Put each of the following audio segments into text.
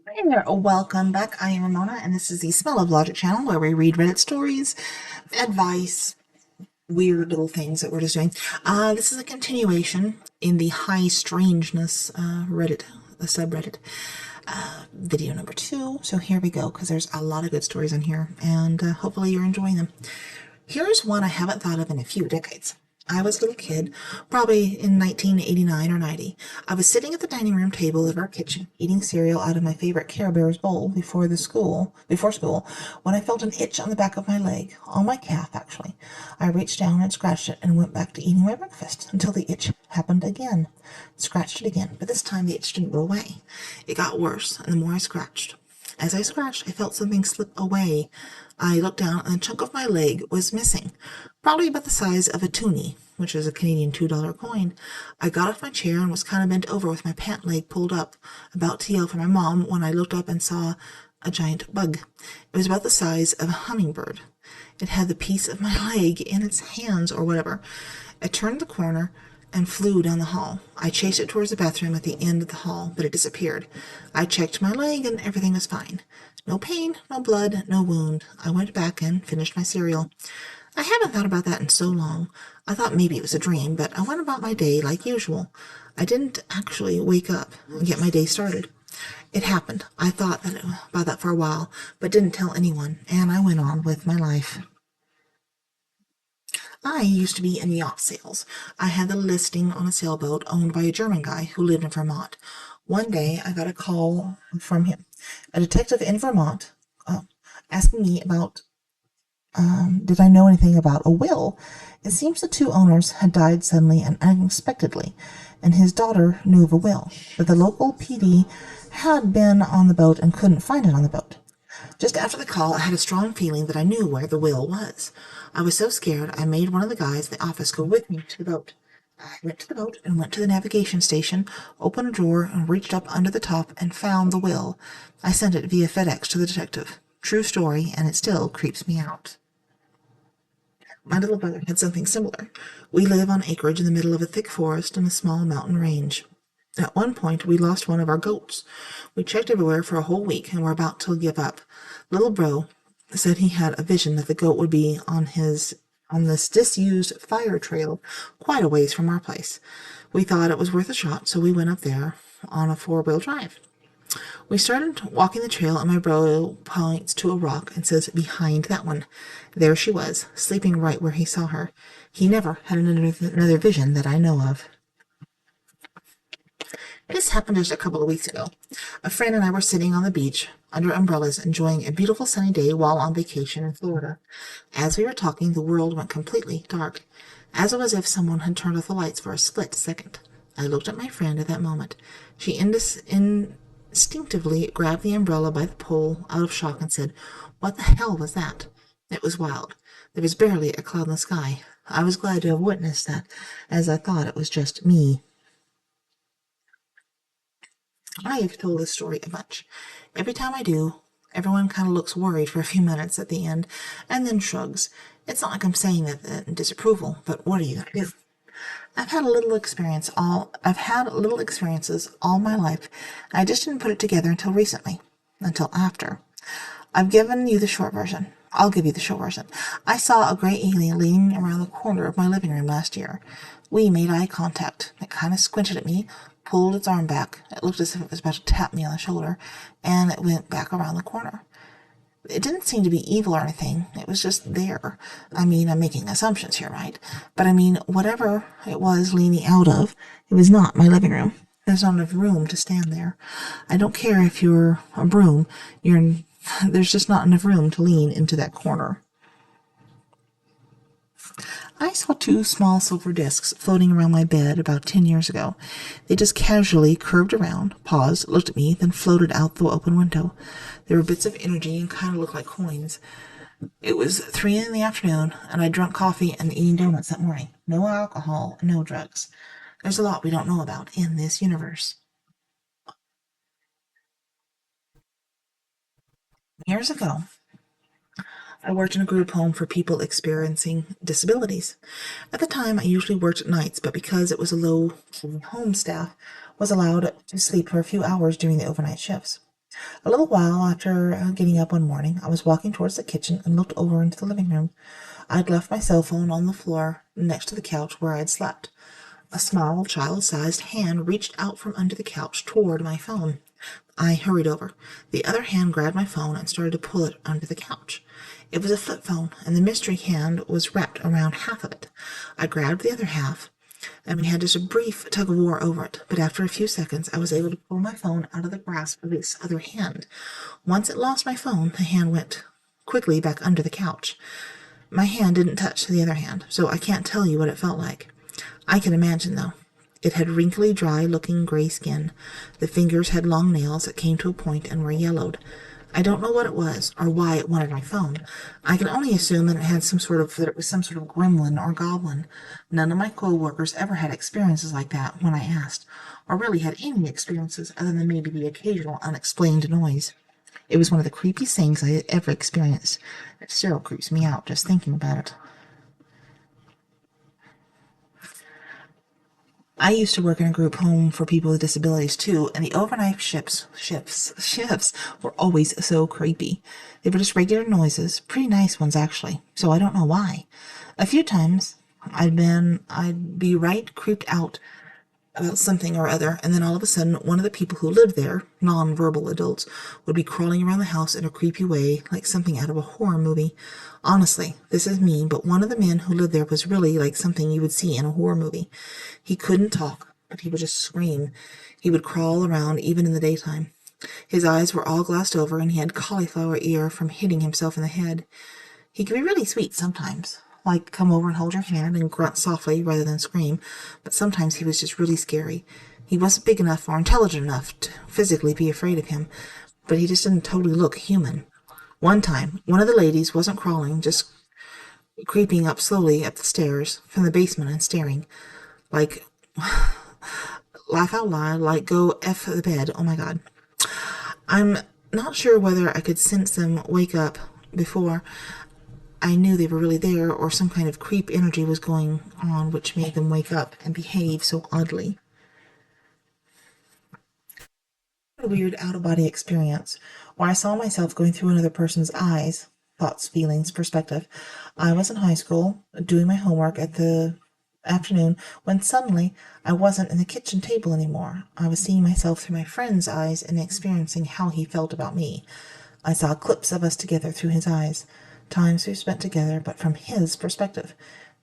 Hi there, welcome back. I am Ramona, and this is the Smell of Logic channel where we read Reddit stories, advice, weird little things that we're just doing. This is a continuation in the High Strangeness Reddit, the subreddit, video number 2. So here we go, because there's a lot of good stories in here, and hopefully you're enjoying them. Here's one I haven't thought of in a few decades. I was a little kid, probably in 1989 or 90. I was sitting at the dining room table of our kitchen, eating cereal out of my favorite Care Bears bowl before school, when I felt an itch on the back of my leg, on my calf actually. I reached down and scratched it and went back to eating my breakfast until the itch happened again. Scratched it again, but this time the itch didn't go away. It got worse, and the more I scratched. As I scratched, I felt something slip away. I looked down, and a chunk of my leg was missing, probably about the size of a toonie, which is a Canadian $2 coin. I got off my chair and was kind of bent over with my pant leg pulled up, about to yell for my mom when I looked up and saw a giant bug. It was about the size of a hummingbird. It had the piece of my leg in its hands or whatever. It turned the corner and flew down the hall. I chased it towards the bathroom at the end of the hall, but it disappeared. I checked my leg and everything was fine. No pain, no blood, no wound. I went back and finished my cereal. I haven't thought about that in so long. I thought maybe it was a dream, but I went about my day like usual. I didn't actually wake up and get my day started. It happened. I thought about that for a while, but didn't tell anyone, and I went on with my life. I used to be in yacht sales. I had the listing on a sailboat owned by a German guy who lived in Vermont. One day I got a call from him, a detective in Vermont, asking me about did I know anything about a will. It seems the two owners had died suddenly and unexpectedly, and his daughter knew of a will, but the local PD had been on the boat and couldn't find it on the boat. Just after the call, I had a strong feeling that I knew where the will was. I was so scared I made one of the guys in the office go with me to the boat. I went to the boat and went to the navigation station, opened a drawer, and reached up under the top and found the will. I sent it via FedEx to the detective. True story, and it still creeps me out. My little brother had something similar. We live on acreage in the middle of a thick forest and a small mountain range. At one point, we lost one of our goats. We checked everywhere for a whole week and were about to give up. Little bro said he had a vision that the goat would be on this disused fire trail quite a ways from our place. We thought it was worth a shot, so we went up there on a four-wheel drive. We started walking the trail, and my bro points to a rock and says, "Behind that one." There she was, sleeping right where he saw her. He never had another vision that I know of. This happened just a couple of weeks ago. A friend and I were sitting on the beach under umbrellas enjoying a beautiful sunny day while on vacation in Florida. As we were talking, the world went completely dark, as it was as if someone had turned off the lights for a split second. I looked at my friend at that moment. She instinctively grabbed the umbrella by the pole out of shock and said, "What the hell was that?" It was wild. There was barely a cloud in the sky. I was glad to have witnessed that, as I thought it was just me. I have told this story a bunch. Every time I do, everyone kind of looks worried for a few minutes at the end and then shrugs. It's not like I'm saying that in disapproval, but what are you gonna do? I've had little experiences all my life. I just didn't put it together until recently. Until after. I've given you the short version. I'll give you the short version. I saw a gray alien leaning around the corner of my living room last year. We made eye contact. It kind of squinted at me, pulled its arm back. It looked as if it was about to tap me on the shoulder, and it went back around the corner. It didn't seem to be evil or anything. It was just there. I mean, I'm making assumptions here, right? But I mean, whatever it was leaning out of, it was not my living room. There's not enough room to stand there. I don't care if you're a broom. There's just not enough room to lean into that corner. I saw two small silver discs floating around my bed about 10 years ago. They just casually curved around, paused, looked at me, then floated out the open window. They were bits of energy and kind of looked like coins. It was 3 in the afternoon, and I drank coffee and eating donuts that morning. No alcohol, no drugs. There's a lot we don't know about in this universe. Years ago, I worked in a group home for people experiencing disabilities. At the time, I usually worked at nights, but because it was a low home staff was allowed to sleep for a few hours during the overnight shifts. A little while after getting up one morning, I was walking towards the kitchen and looked over into the living room. I'd left my cell phone on the floor next to the couch where I'd slept. A small, child-sized hand reached out from under the couch toward my phone. I hurried over. The other hand grabbed my phone and started to pull it under the couch. It was a flip phone, and the mystery hand was wrapped around half of it. I grabbed the other half, and we had just a brief tug of war over it, but after a few seconds I was able to pull my phone out of the grasp of this other hand. Once it lost my phone, the hand went quickly back under the couch. My hand didn't touch the other hand, so I can't tell you what it felt like. I can imagine, though. It had wrinkly, dry-looking gray skin. The fingers had long nails that came to a point and were yellowed. I don't know what it was, or why it wanted my phone. I can only assume that it was some sort of gremlin or goblin. None of my co-workers ever had experiences like that when I asked, or really had any experiences other than maybe the occasional unexplained noise. It was one of the creepiest things I had ever experienced. It still creeps me out just thinking about it. I used to work in a group home for people with disabilities too, and the overnight shifts were always so creepy. They were just regular noises, pretty nice ones actually, so I don't know why. A few times I'd be right creeped out about something or other, and then all of a sudden one of the people who lived there, non-verbal adults, would be crawling around the house in a creepy way, like something out of a horror movie. Honestly, this is mean, but one of the men who lived there was really like something you would see in a horror movie. He couldn't talk, but he would just scream. He would crawl around even in the daytime. His eyes were all glassed over, and he had cauliflower ear from hitting himself in the head. He could be really sweet sometimes, like come over and hold your hand and grunt softly rather than scream, but sometimes he was just really scary. He wasn't big enough or intelligent enough to physically be afraid of him, but he just didn't totally look human. One time, one of the ladies wasn't crawling, just creeping up slowly up the stairs from the basement and staring, like, laugh out loud, like go F the bed, oh my god. I'm not sure whether I could sense them wake up before I knew they were really there, or some kind of creep energy was going on which made them wake up and behave so oddly. A weird out-of-body experience, where I saw myself going through another person's eyes, thoughts, feelings, perspective. I was in high school, doing my homework at the afternoon, when suddenly I wasn't in the kitchen table anymore. I was seeing myself through my friend's eyes and experiencing how he felt about me. I saw clips of us together through his eyes, times we spent together, but from his perspective.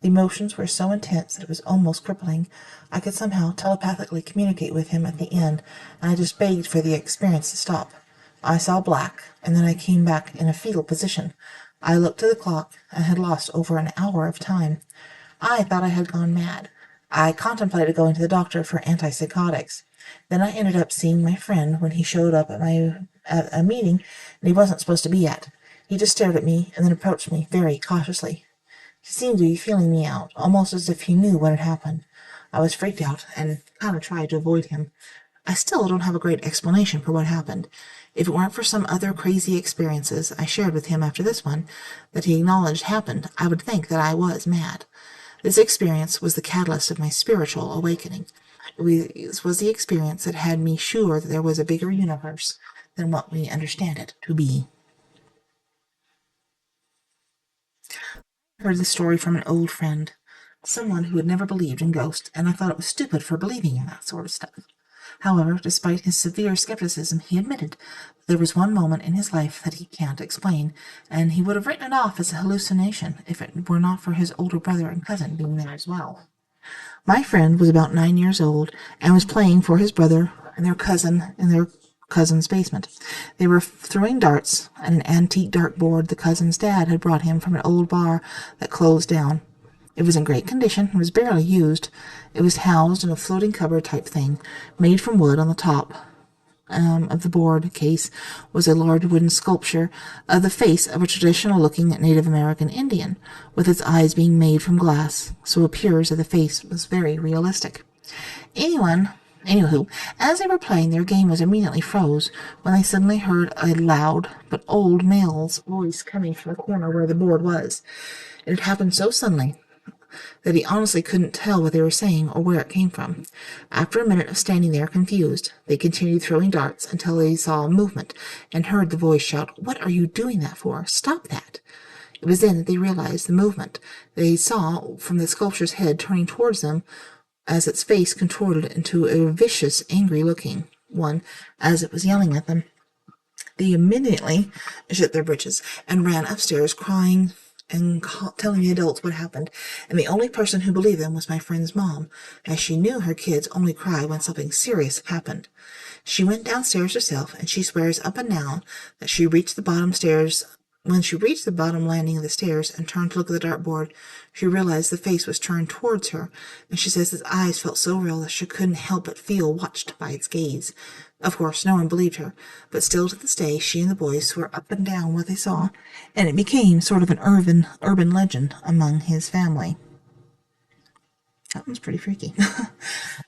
The emotions were so intense that it was almost crippling. I could somehow telepathically communicate with him at the end, and I just begged for the experience to stop. I saw black, and then I came back in a fetal position. I looked at the clock and had lost over an hour of time. I thought I had gone mad. I contemplated going to the doctor for antipsychotics. Then I ended up seeing my friend when he showed up at a meeting and he wasn't supposed to be at. He just stared at me and then approached me very cautiously. He seemed to be feeling me out, almost as if he knew what had happened. I was freaked out and kind of tried to avoid him. I still don't have a great explanation for what happened. If it weren't for some other crazy experiences I shared with him after this one that he acknowledged happened, I would think that I was mad. This experience was the catalyst of my spiritual awakening. It was the experience that had me sure that there was a bigger universe than what we understand it to be. I heard this story from an old friend, someone who had never believed in ghosts, and I thought it was stupid for believing in that sort of stuff. However, despite his severe skepticism, he admitted that there was one moment in his life that he can't explain, and he would have written it off as a hallucination if it were not for his older brother and cousin being there as well. My friend was about 9 years old and was playing for his brother and their cousin in their cousin's basement. They were throwing darts at an antique dartboard the cousin's dad had brought him from an old bar that closed down. It was in great condition and was barely used. It was housed in a floating cupboard type thing, made from wood. On the top of the board case was a large wooden sculpture of the face of a traditional-looking Native American Indian, with its eyes being made from glass, so it appears that the face was very realistic. Anywho, as they were playing, their game was immediately froze when they suddenly heard a loud but old male's voice coming from the corner where the board was. It had happened so suddenly that he honestly couldn't tell what they were saying or where it came from. After a minute of standing there confused, they continued throwing darts until they saw movement and heard the voice shout, "What are you doing that for? Stop that!" It was then that they realized the movement they saw from the sculpture's head turning towards them as its face contorted into a vicious, angry-looking one as it was yelling at them. They immediately shut their britches and ran upstairs, crying and telling the adults what happened. And the only person who believed them was my friend's mom, as she knew her kids only cry when something serious happened. She went downstairs herself, and she swears up and down that she reached the bottom stairs. When she reached the bottom landing of the stairs and turned to look at the dartboard, she realized the face was turned towards her, and she says its eyes felt so real that she couldn't help but feel watched by its gaze. Of course, no one believed her, but still to this day she and the boys swear up and down what they saw, and it became sort of an urban legend among his family. That one's pretty freaky.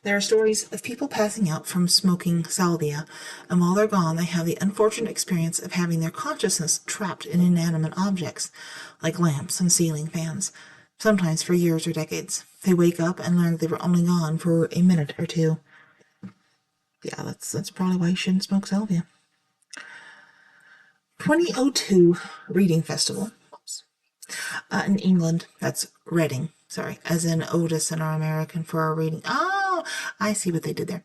There are stories of people passing out from smoking salvia, and while they're gone, they have the unfortunate experience of having their consciousness trapped in inanimate objects, like lamps and ceiling fans, sometimes for years or decades. They wake up and learn that they were only gone for a minute or two. Yeah, that's probably why you shouldn't smoke salvia. 2002 Reading Festival. In England, that's Reading, sorry, as in Otis in our American for our reading. Oh, I see what they did there.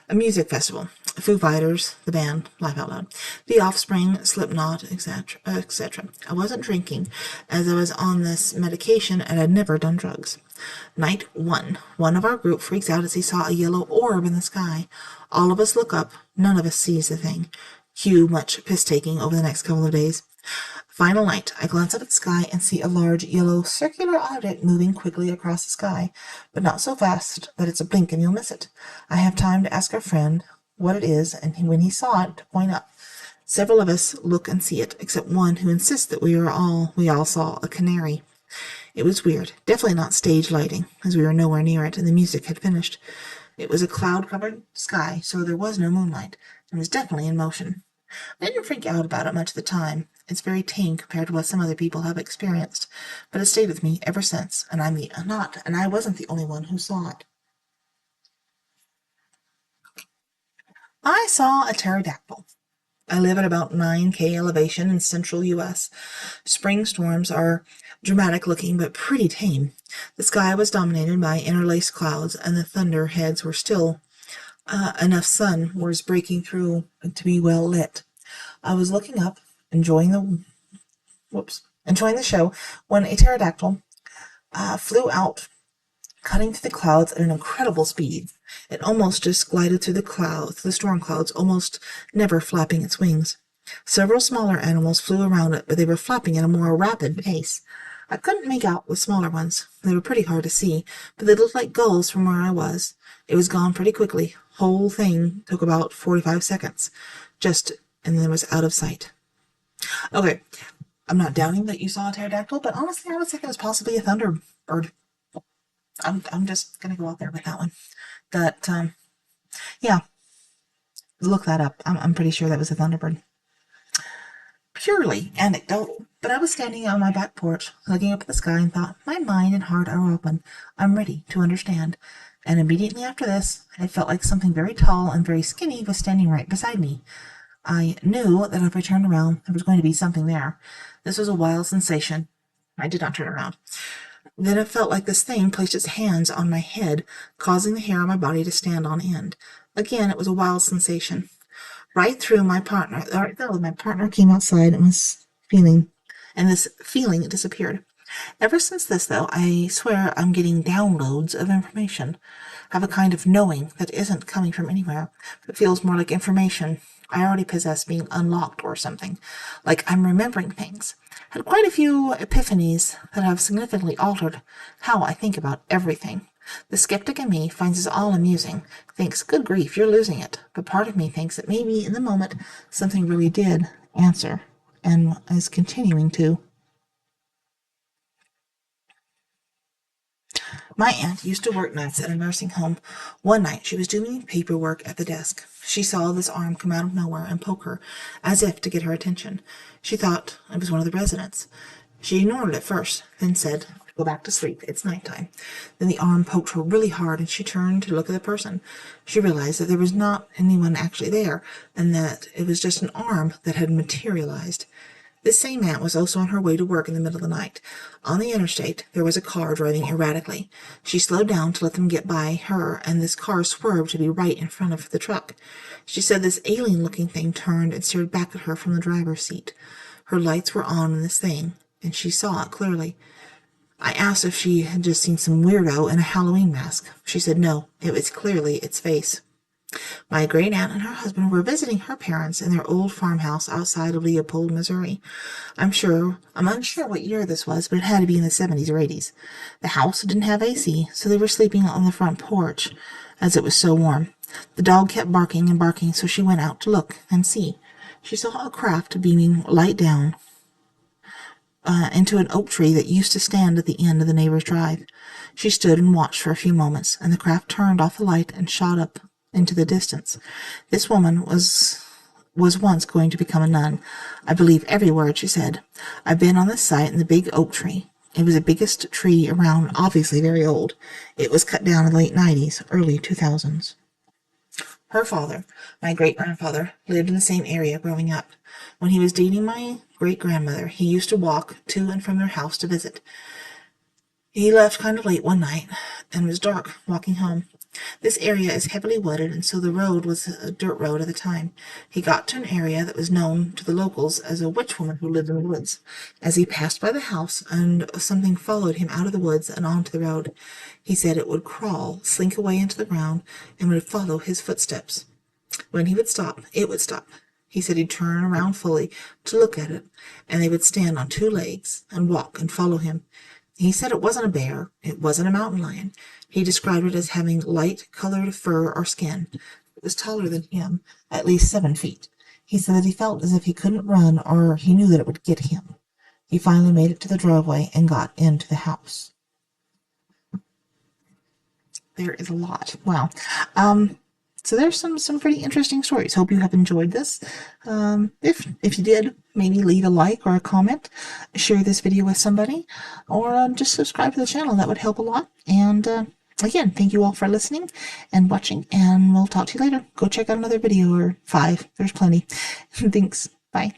A music festival. Foo Fighters, the band, laugh out loud. The Offspring, Slipknot, etc., etc. I wasn't drinking, as I was on this medication and had never done drugs. Night 1. One of our group freaks out as he saw a yellow orb in the sky. All of us look up. None of us sees the thing. Cue much piss-taking over the next couple of days. Final night, I glance up at the sky and see a large yellow circular object moving quickly across the sky, but not so fast that it's a blink and you'll miss it. I have time to ask our friend what it is, and when he saw it, to point up. Several of us look and see it, except one who insists that we all saw a canary. It was weird, definitely not stage lighting, as we were nowhere near it and the music had finished. It was a cloud-covered sky, so there was no moonlight, and was definitely in motion. I didn't freak out about it much at the time. It's very tame compared to what some other people have experienced, but it stayed with me ever since, and I wasn't the only one who saw it. I saw a pterodactyl. I live at about 9K elevation in central U.S. Spring storms are dramatic looking but pretty tame. The sky was dominated by interlaced clouds, and the thunderheads were still enough sun was breaking through to be well lit. I was looking up, enjoying the show, when a pterodactyl flew out, cutting through the clouds at an incredible speed. It almost just glided through the storm clouds, almost never flapping its wings. Several smaller animals flew around it, but they were flapping at a more rapid pace. I couldn't make out the smaller ones. They were pretty hard to see, but they looked like gulls from where I was. It was gone pretty quickly. Whole thing took about 45 seconds. And then it was out of sight. Okay, I'm not doubting that you saw a pterodactyl, but honestly, I would think it was possibly a thunderbird. I'm just gonna go out there with that one. Yeah, look that up. I'm pretty sure that was a thunderbird. Purely anecdotal, but I was standing on my back porch, looking up at the sky, and thought, my mind and heart are open. I'm ready to understand. And immediately after this, I felt like something very tall and very skinny was standing right beside me. I knew that if I turned around, there was going to be something there. This was a wild sensation. I did not turn around. Then it felt like this thing placed its hands on my head, causing the hair on my body to stand on end. Again, it was a wild sensation. Right though my partner came outside and this feeling disappeared. Ever since this, though, I swear I'm getting downloads of information. I have a kind of knowing that isn't coming from anywhere, but feels more like information I already possess being unlocked or something. Like I'm remembering things. Had quite a few epiphanies that have significantly altered how I think about everything. The skeptic in me finds this all amusing, thinks, good grief, you're losing it. But part of me thinks that maybe in the moment something really did answer and is continuing to. My aunt used to work nights at a nursing home. One night she was doing paperwork at the desk. She saw this arm come out of nowhere and poke her, as if to get her attention. She thought it was one of the residents. She ignored it at first, then said, Go back to sleep. It's nighttime. Then the arm poked her really hard, and she turned to look at the person. She realized that there was not anyone actually there, and that it was just an arm that had materialized. This same aunt was also on her way to work in the middle of the night. On the interstate, there was a car driving erratically. She slowed down to let them get by her, and this car swerved to be right in front of the truck. She said this alien-looking thing turned and stared back at her from the driver's seat. Her lights were on in this thing, and she saw it clearly. I asked if she had just seen some weirdo in a Halloween mask. She said no, it was clearly its face. My great-aunt and her husband were visiting her parents in their old farmhouse outside of Leopold, Missouri. I'm unsure what year this was, but it had to be in the 70s or 80s. The house didn't have AC, so they were sleeping on the front porch, as it was so warm. The dog kept barking and barking, so she went out to look and see. She saw a craft beaming light down into an oak tree that used to stand at the end of the neighbor's drive. She stood and watched for a few moments, and the craft turned off the light and shot up into the distance. This woman was once going to become a nun. I believe every word she said. I've been on this site in the big oak tree. It was the biggest tree around, obviously very old. It was cut down in the late 90s, early 2000s. Her father, my great-grandfather, lived in the same area growing up. When he was dating my great-grandmother, he used to walk to and from their house to visit. He left kind of late one night, and it was dark walking home. This area is heavily wooded, and so the road was a dirt road at the time. He got to an area that was known to the locals as a witch woman who lived in the woods. As he passed by the house, and something followed him out of the woods and onto the road. He said it would crawl, slink away into the ground, and would follow his footsteps. When he would stop, it would stop. He said he'd turn around fully to look at it, and they would stand on two legs and walk and follow him. He said it wasn't a bear, it wasn't a mountain lion. He described it as having light-colored fur or skin. It was taller than him, at least 7 feet. He said that he felt as if he couldn't run, or he knew that it would get him. He finally made it to the driveway and got into the house. There is a lot. Wow. So there's some pretty interesting stories. Hope you have enjoyed this. If you did, maybe leave a like or a comment, share this video with somebody, or just subscribe to the channel. That would help a lot. And again, thank you all for listening and watching, and we'll talk to you later. Go check out another video or 5. There's plenty. Thanks. Bye.